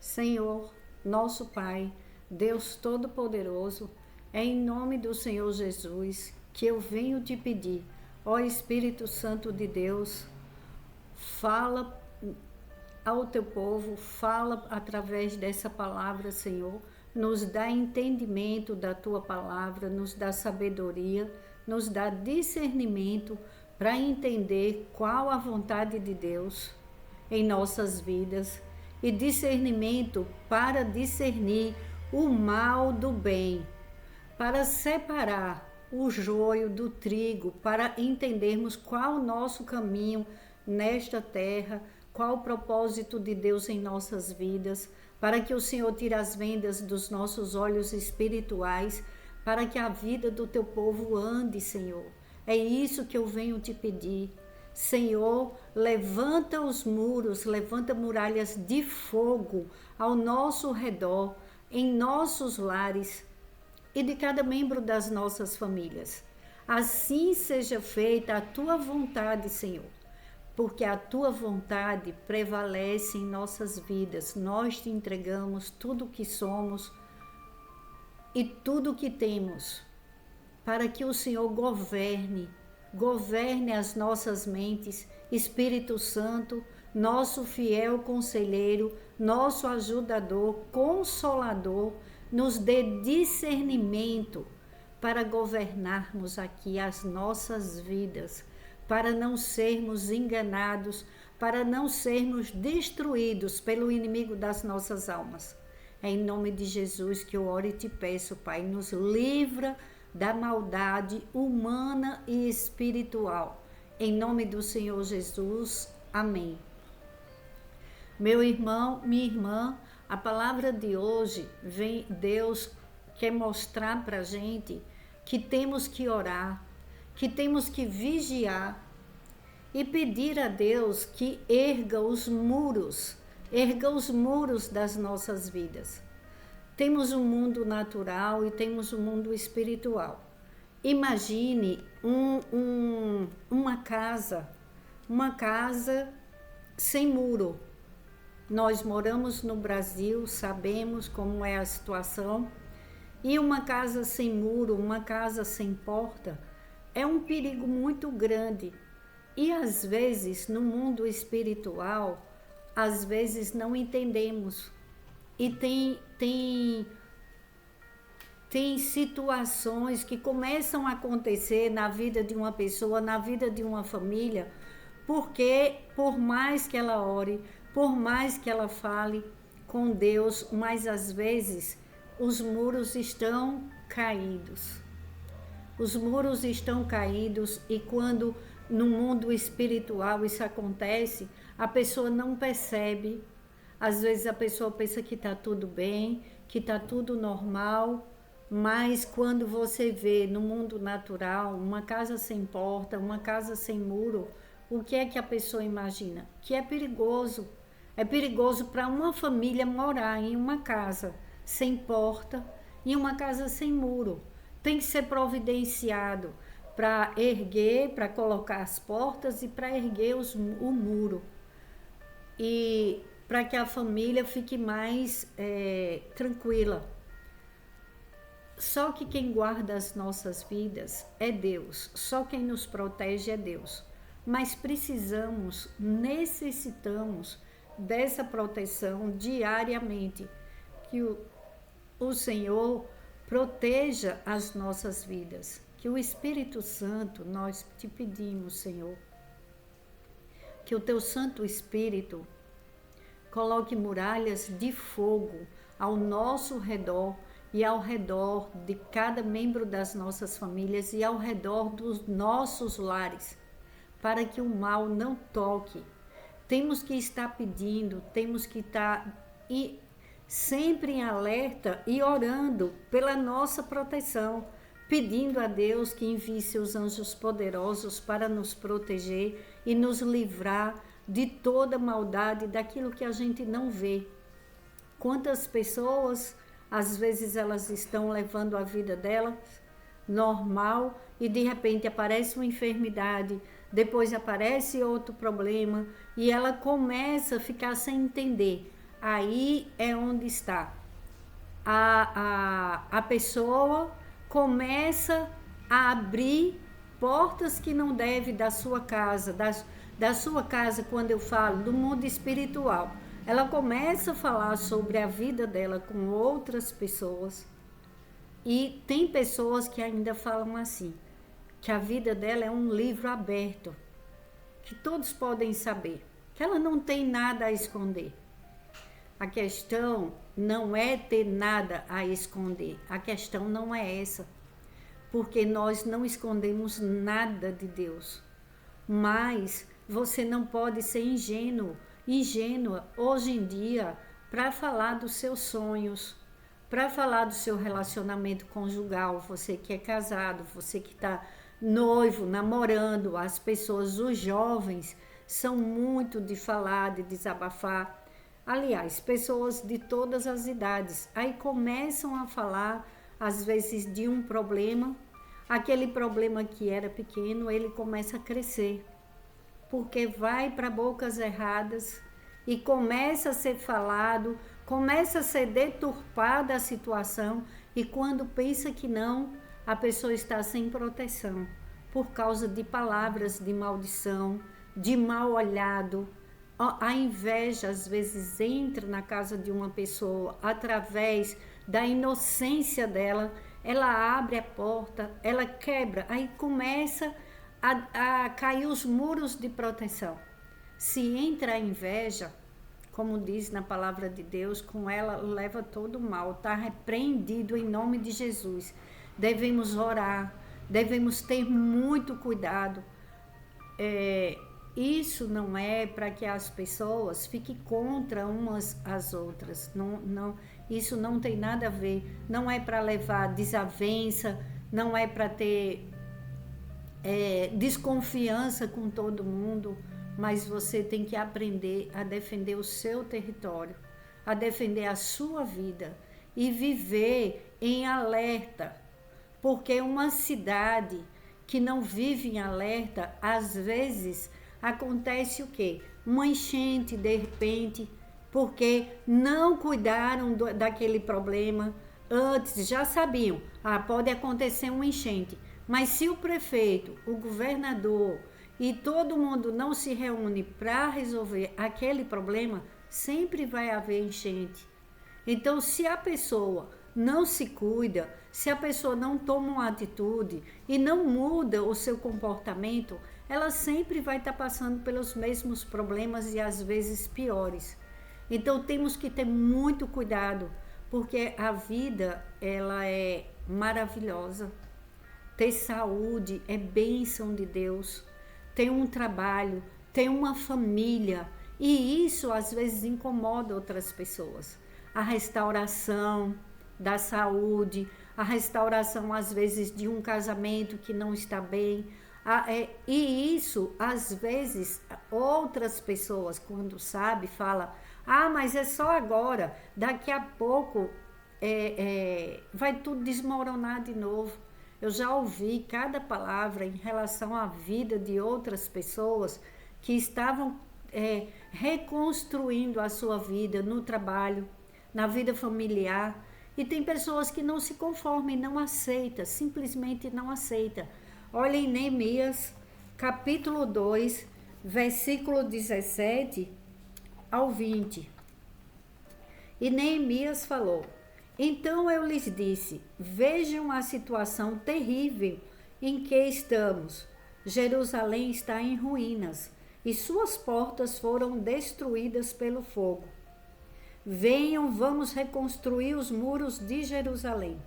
Senhor, nosso Pai, Deus Todo-Poderoso, é em nome do Senhor Jesus que eu venho te pedir, ó Espírito Santo de Deus, fala ao teu povo, fala através dessa palavra, Senhor, nos dá entendimento da tua palavra, nos dá sabedoria, nos dá discernimento para entender qual a vontade de Deus em nossas vidas e discernimento para discernir o mal do bem, para separar o joio do trigo, para entendermos qual o nosso caminho nesta terra, qual o propósito de Deus em nossas vidas, para que o Senhor tire as vendas dos nossos olhos espirituais, para que a vida do teu povo ande, Senhor. É isso que eu venho te pedir. Senhor, levanta os muros, levanta muralhas de fogo ao nosso redor, em nossos lares e de cada membro das nossas famílias. Assim seja feita a tua vontade, Senhor, porque a tua vontade prevalece em nossas vidas. Nós te entregamos tudo o que somos e tudo o que temos, para que o Senhor governe as nossas mentes. Espírito Santo, nosso fiel conselheiro, nosso ajudador, consolador, nos dê discernimento para governarmos aqui as nossas vidas, para não sermos enganados, para não sermos destruídos pelo inimigo das nossas almas. É em nome de Jesus que eu oro e te peço, Pai, nos livra da maldade humana e espiritual. Em nome do Senhor Jesus. Amém. Meu irmão, minha irmã, a palavra de hoje vem, Deus quer mostrar para a gente que temos que orar, que temos que vigiar e pedir a Deus que erga os muros das nossas vidas. Temos um mundo natural e temos um mundo espiritual. Imagine uma casa sem muro. Nós moramos no Brasil, sabemos como é a situação. E uma casa sem muro, uma casa sem porta, é um perigo muito grande. E às vezes, no mundo espiritual, às vezes não entendemos. E tem situações que começam a acontecer na vida de uma pessoa, na vida de uma família, porque por mais que ela ore, por mais que ela fale com Deus, mas às vezes os muros estão caídos. Os muros estão caídos e quando no mundo espiritual isso acontece, a pessoa não percebe. Às vezes a pessoa pensa que está tudo bem, que está tudo normal, mas quando você vê no mundo natural uma casa sem porta, uma casa sem muro, o que é que a pessoa imagina? Que é perigoso. É perigoso para uma família morar em uma casa sem porta, em uma casa sem muro. Tem que ser providenciado para erguer, para colocar as portas e para erguer o muro. E para que a família fique mais tranquila. Só que quem guarda as nossas vidas é Deus, só quem nos protege é Deus. Mas necessitamos dessa proteção diariamente, que o Senhor proteja as nossas vidas, que o Espírito Santo, nós te pedimos, Senhor, que o teu Santo Espírito coloque muralhas de fogo ao nosso redor e ao redor de cada membro das nossas famílias e ao redor dos nossos lares, para que o mal não toque. Temos que estar pedindo, temos que estar sempre em alerta e orando pela nossa proteção, pedindo a Deus que envie seus anjos poderosos para nos proteger e nos livrar de toda maldade, daquilo que a gente não vê. Quantas pessoas, às vezes elas estão levando a vida delas normal e de repente aparece uma enfermidade, depois aparece outro problema e ela começa a ficar sem entender Aí é onde está. A pessoa começa a abrir portas que não deve da sua casa, da sua casa, quando eu falo do mundo espiritual. Ela começa a falar sobre a vida dela com outras pessoas. E tem pessoas que ainda falam assim, que a vida dela é um livro aberto, que todos podem saber, que ela não tem nada a esconder. A questão não é ter nada a esconder, a questão não é essa, porque nós não escondemos nada de Deus. Mas você não pode ser ingênua hoje em dia para falar dos seus sonhos, para falar do seu relacionamento conjugal, você que é casado, você que está noivo, namorando, as pessoas, os jovens, são muito de falar, de desabafar. Aliás, pessoas de todas as idades. Aí começam a falar, às vezes, de um problema. Aquele problema que era pequeno, ele começa a crescer. Porque vai para bocas erradas e começa a ser falado, começa a ser deturpada a situação. E quando pensa que não, a pessoa está sem proteção. Por causa de palavras de maldição, de mal olhado. A inveja às vezes entra na casa de uma pessoa através da inocência dela, ela abre a porta, ela quebra, aí começa a cair os muros de proteção. Se entra a inveja, como diz na palavra de Deus, com ela leva todo o mal, está repreendido em nome de Jesus. Devemos orar, devemos ter muito cuidado. Isso não é para que as pessoas fiquem contra umas às outras. Não, isso não tem nada a ver. Não é para levar desavença, não é para ter desconfiança com todo mundo, mas você tem que aprender a defender o seu território, a defender a sua vida e viver em alerta. Porque uma cidade que não vive em alerta, às vezes acontece o quê? Uma enchente de repente, porque não cuidaram daquele problema antes, já sabiam, pode acontecer uma enchente, mas se o prefeito, o governador e todo mundo não se reúne para resolver aquele problema, sempre vai haver enchente. Então, se a pessoa não se cuida, se a pessoa não toma uma atitude e não muda o seu comportamento, ela sempre vai estar passando pelos mesmos problemas e às vezes piores. Então temos que ter muito cuidado, porque a vida ela é maravilhosa. Ter saúde é bênção de Deus. Ter um trabalho, ter uma família, e isso às vezes incomoda outras pessoas. A restauração da saúde, a restauração às vezes de um casamento que não está bem, e isso às vezes outras pessoas quando sabe fala, mas é só agora, daqui a pouco vai tudo desmoronar de novo. Eu já ouvi cada palavra em relação à vida de outras pessoas que estavam reconstruindo a sua vida no trabalho, na vida familiar. E tem pessoas que não se conformam, não aceitam, simplesmente não aceitam. Olha em Neemias, capítulo 2, versículo 17 ao 20. E Neemias falou: então eu lhes disse, vejam a situação terrível em que estamos. Jerusalém está em ruínas e suas portas foram destruídas pelo fogo. Venham, vamos reconstruir os muros de Jerusalém,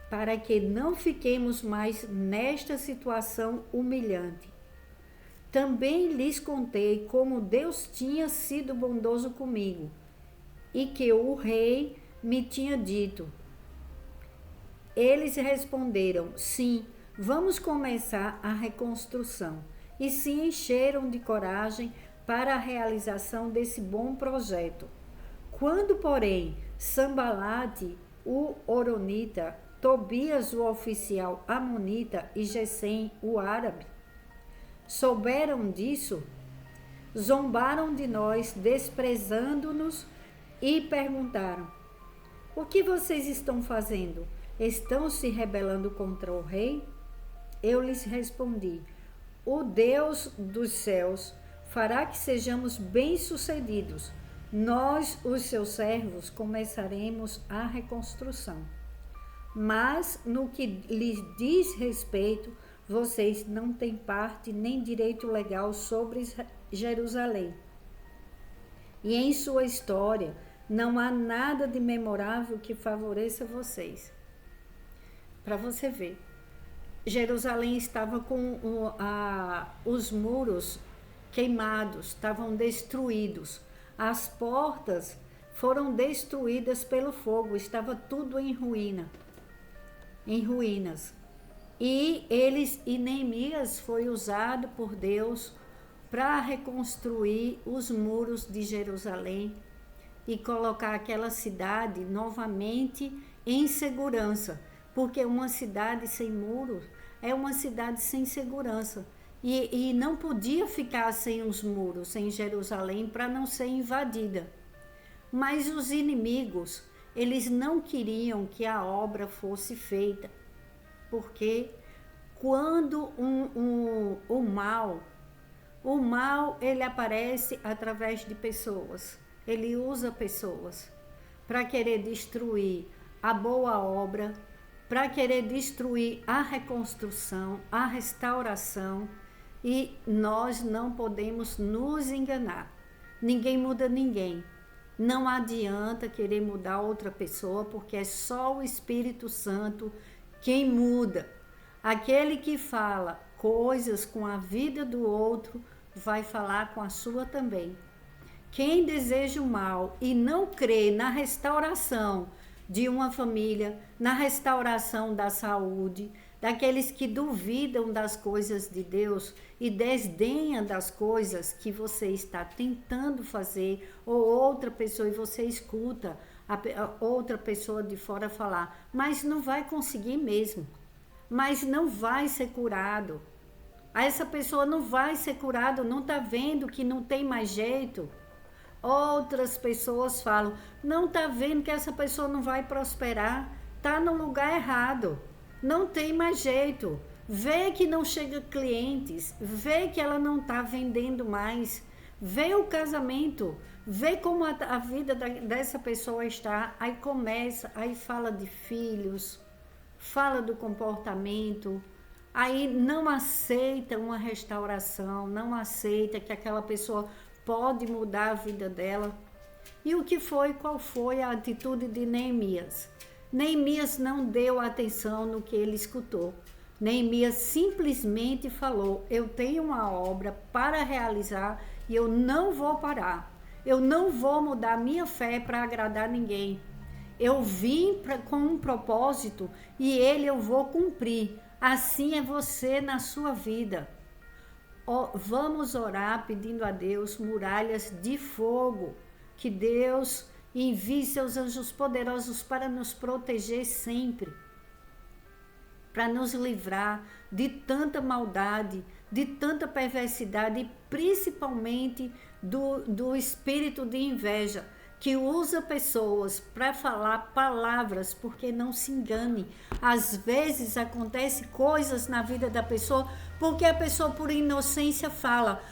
para que não fiquemos mais nesta situação humilhante. Também lhes contei como Deus tinha sido bondoso comigo e que o rei me tinha dito. Eles responderam, sim, vamos começar a reconstrução, e se encheram de coragem para a realização desse bom projeto. Quando, porém, Sambalate, o Horonita, Tobias, o oficial amonita, e Gesem, o árabe, souberam disso, zombaram de nós, desprezando-nos e perguntaram: o que vocês estão fazendo? Estão se rebelando contra o rei? Eu lhes respondi: o Deus dos céus fará que sejamos bem-sucedidos. Nós, os seus servos, começaremos a reconstrução. Mas no que lhes diz respeito, vocês não têm parte nem direito legal sobre Jerusalém. E em sua história não há nada de memorável que favoreça vocês. Para você ver, Jerusalém estava com os muros queimados, estavam destruídos. As portas foram destruídas pelo fogo, estava tudo em ruínas. E Neemias foi usado por Deus para reconstruir os muros de Jerusalém e colocar aquela cidade novamente em segurança, porque uma cidade sem muros é uma cidade sem segurança. E não podia ficar sem os muros em Jerusalém para não ser invadida. Mas os inimigos, eles não queriam que a obra fosse feita, porque quando o mal ele aparece através de pessoas, ele usa pessoas para querer destruir a boa obra, para querer destruir a reconstrução, a restauração, e nós não podemos nos enganar. Ninguém muda ninguém. Não adianta querer mudar outra pessoa, porque é só o Espírito Santo quem muda. Aquele que fala coisas com a vida do outro, vai falar com a sua também. Quem deseja o mal e não crê na restauração de uma família, na restauração da saúde, daqueles que duvidam das coisas de Deus e desdenham das coisas que você está tentando fazer, ou outra pessoa, e você escuta a outra pessoa de fora falar, mas não vai conseguir mesmo, mas não vai ser curado. Essa pessoa não vai ser curada, não está vendo que não tem mais jeito. Outras pessoas falam, não está vendo que essa pessoa não vai prosperar, está no lugar errado, não tem mais jeito, vê que não chega clientes, vê que ela não está vendendo mais, vê o casamento, vê como a vida dessa pessoa está, aí começa, aí fala de filhos, fala do comportamento, aí não aceita uma restauração, não aceita que aquela pessoa pode mudar a vida dela. E qual foi a atitude de Neemias? Neemias não deu atenção no que ele escutou. Neemias simplesmente falou, eu tenho uma obra para realizar e eu não vou parar. Eu não vou mudar minha fé para agradar ninguém. Eu vim com um propósito e eu vou cumprir. Assim é você na sua vida. Vamos orar pedindo a Deus muralhas de fogo, que Deus envie seus anjos poderosos para nos proteger sempre, para nos livrar de tanta maldade, de tanta perversidade e principalmente do espírito de inveja, que usa pessoas para falar palavras, porque não se engane. Às vezes acontece coisas na vida da pessoa, porque a pessoa por inocência fala,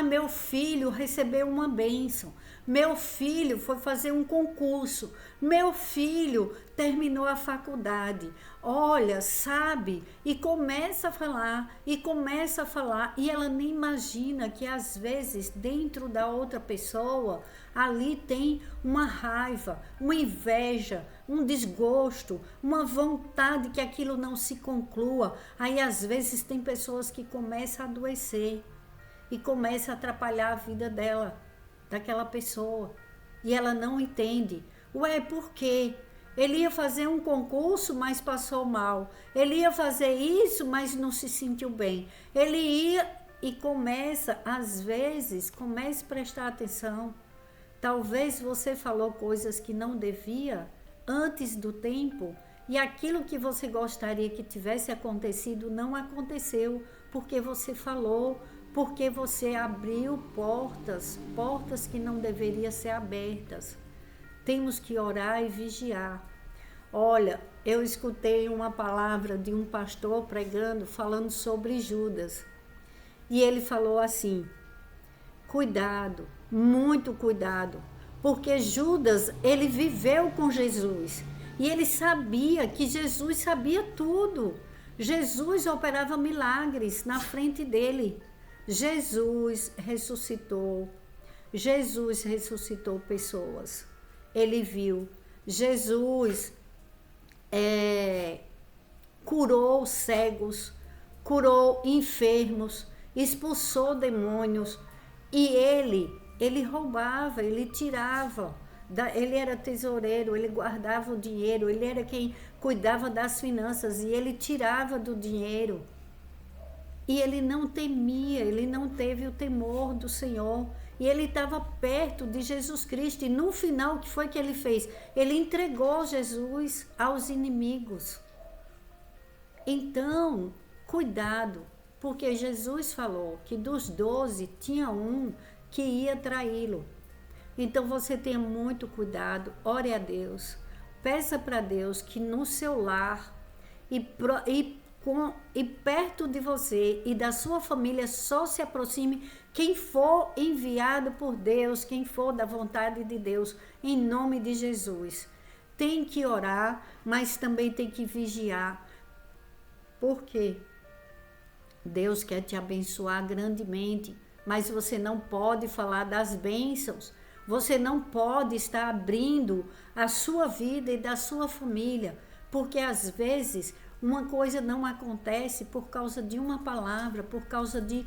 meu filho recebeu uma bênção, meu filho foi fazer um concurso, meu filho terminou a faculdade, olha, sabe? E começa a falar, e ela nem imagina que às vezes dentro da outra pessoa, ali tem uma raiva, uma inveja, um desgosto, uma vontade que aquilo não se conclua. Aí às vezes tem pessoas que começam a adoecer e começam a atrapalhar a vida dela, daquela pessoa, e ela não entende. Por quê? Ele ia fazer um concurso, mas passou mal. Ele ia fazer isso, mas não se sentiu bem. Ele ia e às vezes, comece a prestar atenção. Talvez você falou coisas que não devia antes do tempo, e aquilo que você gostaria que tivesse acontecido não aconteceu, porque você falou, porque você abriu portas que não deveriam ser abertas. temos que orar e vigiar. Olha, eu escutei uma palavra de um pastor pregando, falando sobre Judas. E ele falou assim: cuidado, muito cuidado, porque Judas, ele viveu com Jesus. E ele sabia que Jesus sabia tudo. Jesus operava milagres na frente dele. Jesus ressuscitou. Jesus ressuscitou pessoas. Ele viu. Jesus curou cegos, curou enfermos, expulsou demônios. E ele roubava, ele tirava. Ele era tesoureiro, ele guardava o dinheiro, ele era quem cuidava das finanças e ele tirava do dinheiro. E ele não temia, ele não teve o temor do Senhor. E ele estava perto de Jesus Cristo. E no final, o que foi que ele fez? Ele entregou Jesus aos inimigos. Então, cuidado, porque Jesus falou que dos 12 tinha um que ia traí-lo. Então você tenha muito cuidado, ore a Deus, peça para Deus que no seu lar e perto de você e da sua família só se aproxime quem for enviado por Deus, quem for da vontade de Deus, em nome de Jesus. Tem que orar, mas também tem que vigiar. Por quê? Deus quer te abençoar grandemente, mas você não pode falar das bênçãos. Você não pode estar abrindo a sua vida e da sua família, porque às vezes uma coisa não acontece por causa de uma palavra, por causa de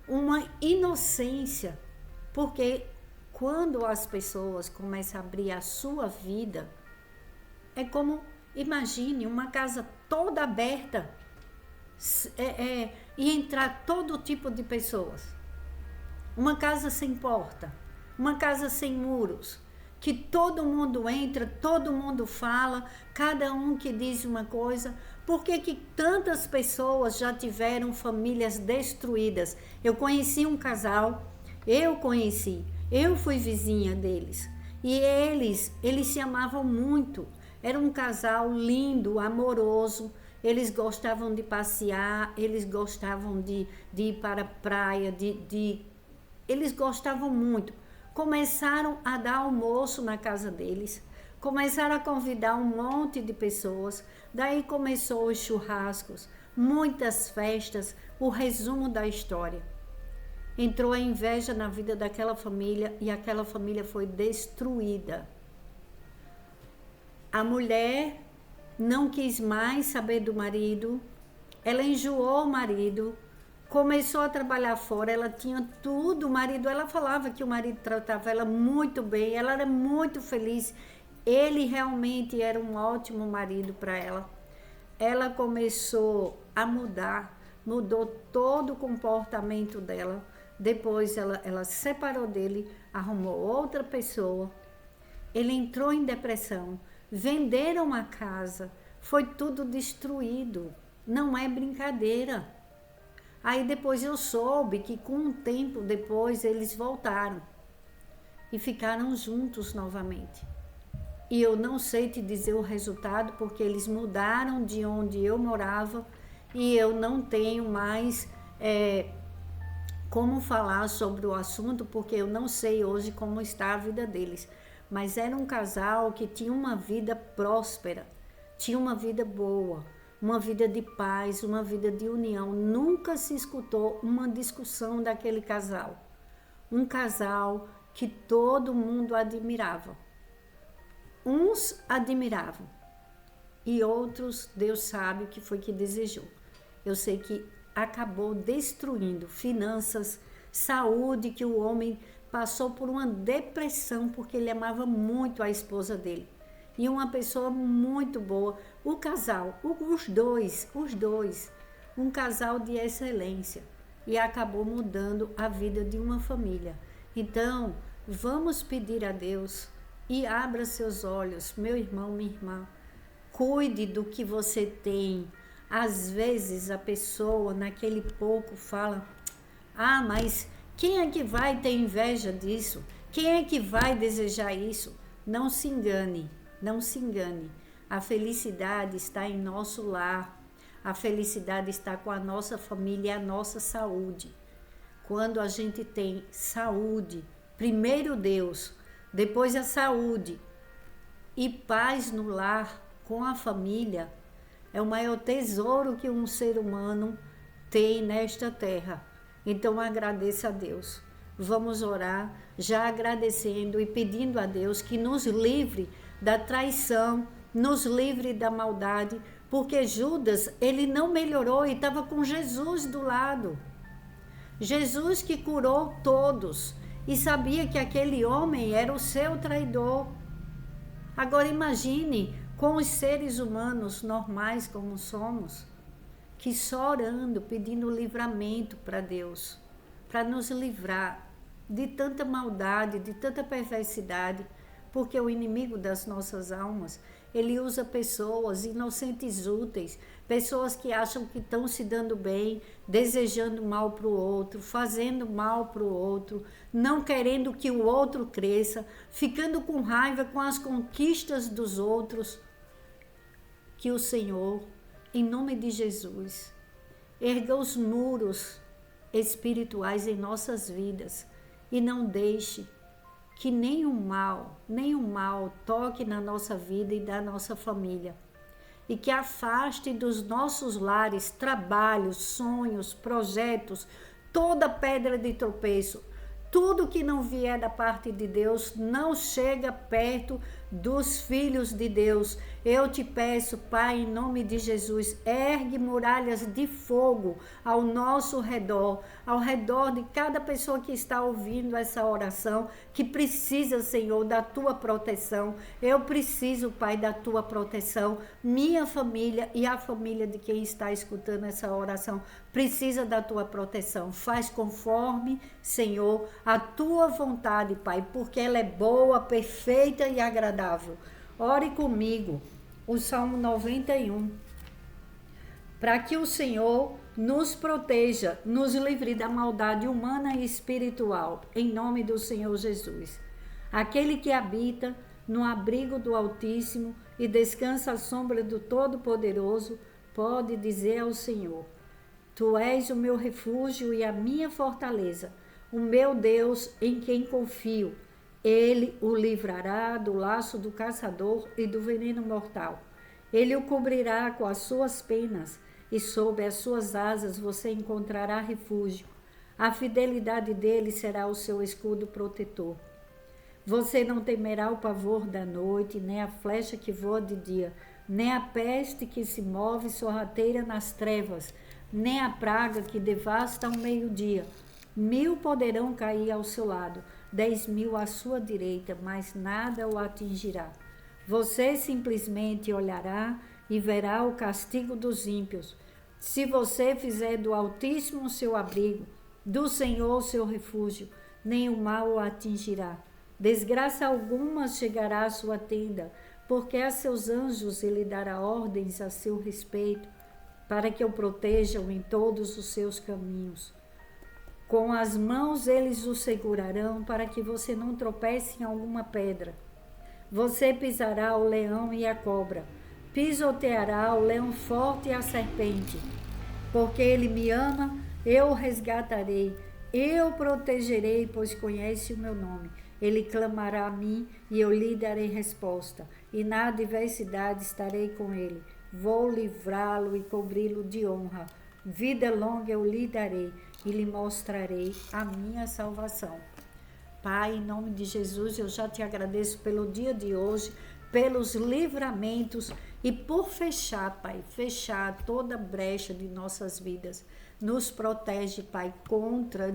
uma inocência. Porque quando as pessoas começam a abrir a sua vida, é como, imagine, uma casa toda aberta e entrar todo tipo de pessoas. Uma casa sem porta, uma casa sem muros, que todo mundo entra, todo mundo fala, cada um que diz uma coisa. Por que tantas pessoas já tiveram famílias destruídas? Eu conheci um casal, eu fui vizinha deles, e eles se amavam muito. Era um casal lindo, amoroso, eles gostavam de passear, eles gostavam de ir para a praia, eles gostavam muito. Começaram a dar almoço na casa deles, começaram a convidar um monte de pessoas, daí começou os churrascos, muitas festas, o resumo da história. Entrou a inveja na vida daquela família e aquela família foi destruída. A mulher não quis mais saber do marido, ela enjoou o marido, começou a trabalhar fora, ela tinha tudo, o marido, ela falava que o marido tratava ela muito bem, ela era muito feliz, ele realmente era um ótimo marido para ela. Ela começou a mudar, mudou todo o comportamento dela, depois ela se separou dele, arrumou outra pessoa, ele entrou em depressão, venderam a casa, foi tudo destruído, não é brincadeira. Aí depois eu soube que com um tempo depois eles voltaram e ficaram juntos novamente. E eu não sei te dizer o resultado porque eles mudaram de onde eu morava e eu não tenho mais como falar sobre o assunto porque eu não sei hoje como está a vida deles. Mas era um casal que tinha uma vida próspera, tinha uma vida boa, uma vida de paz, uma vida de união. Nunca se escutou uma discussão daquele casal. Um casal que todo mundo admirava. Uns admiravam e outros, Deus sabe o que foi que desejou. Eu sei que acabou destruindo finanças, saúde, que o homem passou por uma depressão porque ele amava muito a esposa dele. E uma pessoa muito boa. O casal, os dois, um casal de excelência. E acabou mudando a vida de uma família. Então, vamos pedir a Deus e abra seus olhos, meu irmão, minha irmã. Cuide do que você tem. Às vezes a pessoa naquele pouco fala: mas quem é que vai ter inveja disso? Quem é que vai desejar isso? Não se engane, não se engane. A felicidade está em nosso lar. A felicidade está com a nossa família e a nossa saúde. Quando a gente tem saúde, primeiro Deus, depois a saúde e paz no lar com a família, é o maior tesouro que um ser humano tem nesta terra. Então agradeça a Deus. Vamos orar já agradecendo e pedindo a Deus que nos livre da traição, nos livre da maldade, porque Judas, ele não melhorou e estava com Jesus do lado. Jesus que curou todos e sabia que aquele homem era o seu traidor. Agora imagine com os seres humanos normais como somos, que só orando, pedindo livramento para Deus, para nos livrar de tanta maldade, de tanta perversidade, porque o inimigo das nossas almas, ele usa pessoas inocentes úteis, pessoas que acham que estão se dando bem, desejando mal para o outro, fazendo mal para o outro, não querendo que o outro cresça, ficando com raiva com as conquistas dos outros. Que o Senhor, em nome de Jesus, erga os muros espirituais em nossas vidas e não deixe que nenhum mal toque na nossa vida e da nossa família. E que afaste dos nossos lares trabalhos, sonhos, projetos, toda pedra de tropeço. Tudo que não vier da parte de Deus não chega perto dos filhos de Deus. Eu te peço, Pai, em nome de Jesus, ergue muralhas de fogo ao nosso redor, ao redor de cada pessoa que está ouvindo essa oração, que precisa, Senhor, da tua proteção. Eu preciso, Pai, da tua proteção. Minha família e a família de quem está escutando essa oração precisa da tua proteção. Faz conforme, Senhor, a tua vontade, Pai, porque ela é boa, perfeita e agradável. Ore comigo o Salmo 91, para que o Senhor nos proteja, nos livre da maldade humana e espiritual, em nome do Senhor Jesus. Aquele que habita no abrigo do Altíssimo e descansa à sombra do Todo-Poderoso, pode dizer ao Senhor: Tu és o meu refúgio e a minha fortaleza, o meu Deus em quem confio. Ele o livrará do laço do caçador e do veneno mortal. Ele o cobrirá com as suas penas e sob as suas asas você encontrará refúgio. A fidelidade dele será o seu escudo protetor. Você não temerá o pavor da noite, nem a flecha que voa de dia, nem a peste que se move sorrateira nas trevas, nem a praga que devasta ao meio-dia. 1000 poderão cair ao seu lado, 10.000 à sua direita, mas nada o atingirá. Você simplesmente olhará e verá o castigo dos ímpios. Se você fizer do Altíssimo seu abrigo, do Senhor seu refúgio, nenhum mal o atingirá. Desgraça alguma chegará à sua tenda, porque a seus anjos ele dará ordens a seu respeito, para que o protejam em todos os seus caminhos. Com as mãos eles o segurarão, para que você não tropece em alguma pedra. Você pisará o leão e a cobra, pisoteará o leão forte e a serpente. Porque ele me ama, eu o resgatarei, eu o protegerei, pois conhece o meu nome. Ele clamará a mim e eu lhe darei resposta, e na adversidade estarei com ele. Vou livrá-lo e cobri-lo de honra. Vida longa eu lhe darei e lhe mostrarei a minha salvação. Pai, em nome de Jesus, eu já te agradeço pelo dia de hoje, pelos livramentos e por fechar, Pai, fechar toda brecha de nossas vidas. Nos protege, Pai,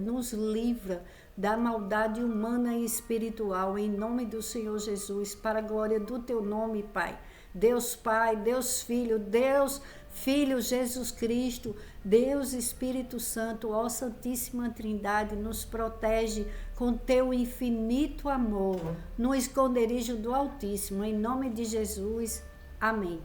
nos livra da maldade humana e espiritual, em nome do Senhor Jesus, para a glória do teu nome, Pai. Deus Pai, Deus Filho Jesus Cristo, Deus Espírito Santo, ó Santíssima Trindade, nos protege com teu infinito amor, no esconderijo do Altíssimo, em nome de Jesus. Amém.